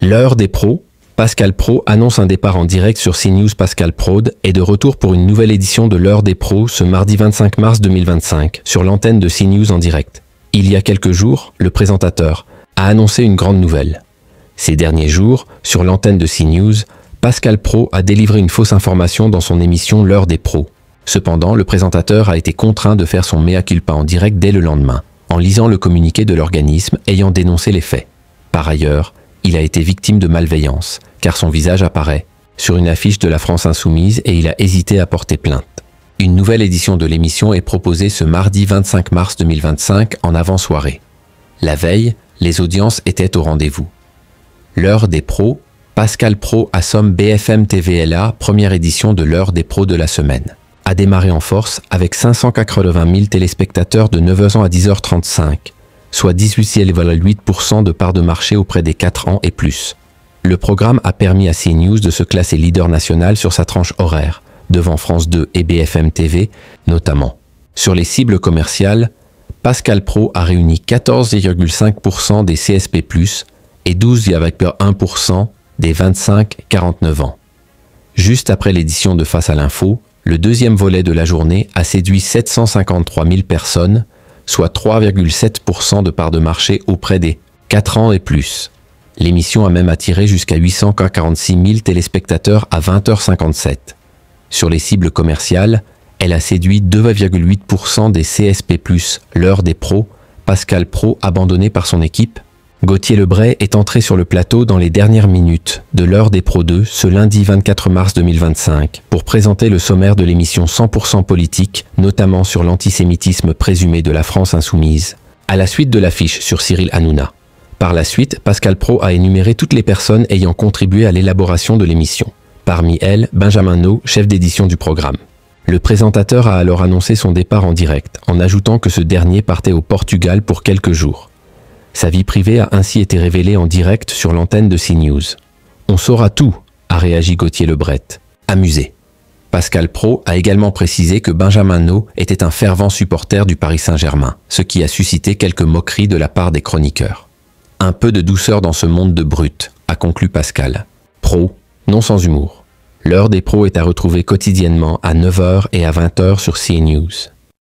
L'heure des pros, Pascal Praud annonce un départ en direct sur CNews. Pascal Praud est de retour pour une nouvelle édition de l'heure des pros ce mardi 25 mars 2025 sur l'antenne de CNews en direct. Il y a quelques jours, le présentateur a annoncé une grande nouvelle. Ces derniers jours, sur l'antenne de CNews, Pascal Praud a délivré une fausse information dans son émission L'heure des pros. Cependant, le présentateur a été contraint de faire son mea culpa en direct dès le lendemain, en lisant le communiqué de l'organisme ayant dénoncé les faits. Par ailleurs, il a été victime de malveillance, car son visage apparaît sur une affiche de la France Insoumise et il a hésité à porter plainte. Une nouvelle édition de l'émission est proposée ce mardi 25 mars 2025 en avant-soirée. La veille, les audiences étaient au rendez-vous. L'heure des pros, Pascal Praud assomme BFM TVLA, première édition de l'heure des pros de la semaine. A démarré en force avec 580 000 téléspectateurs de 9h à 10h35, soit 18,8% de part de marché auprès des 4 ans et plus. Le programme a permis à CNews de se classer leader national sur sa tranche horaire, devant France 2 et BFM TV notamment. Sur les cibles commerciales, Pascal Praud a réuni 14,5% des CSP+, et 12,1% des 25-49 ans. Juste après l'édition de Face à l'info, le deuxième volet de la journée a séduit 753 000 personnes, soit 3,7% de part de marché auprès des 4 ans et plus. L'émission a même attiré jusqu'à 846 000 téléspectateurs à 20h57. Sur les cibles commerciales, elle a séduit 2,8% des CSP+, l'heure des pros, Pascal Praud abandonné par son équipe. Gauthier Lebret est entré sur le plateau dans les dernières minutes de l'heure des pros 2 ce lundi 24 mars 2025 pour présenter le sommaire de l'émission 100% politique, notamment sur l'antisémitisme présumé de la France Insoumise, à la suite de l'affiche sur Cyril Hanouna. Par la suite, Pascal Praud a énuméré toutes les personnes ayant contribué à l'élaboration de l'émission. Parmi elles, Benjamin No, chef d'édition du programme. Le présentateur a alors annoncé son départ en direct, en ajoutant que ce dernier partait au Portugal pour quelques jours. Sa vie privée a ainsi été révélée en direct sur l'antenne de CNews. « On saura tout », a réagi Gauthier Lebret, amusé. Pascal Praud a également précisé que Benjamin No était un fervent supporter du Paris Saint-Germain, ce qui a suscité quelques moqueries de la part des chroniqueurs. « Un peu de douceur dans ce monde de brutes », a conclu Pascal. Praud, non sans humour. L'heure des pros est à retrouver quotidiennement à 9h et à 20h sur CNews.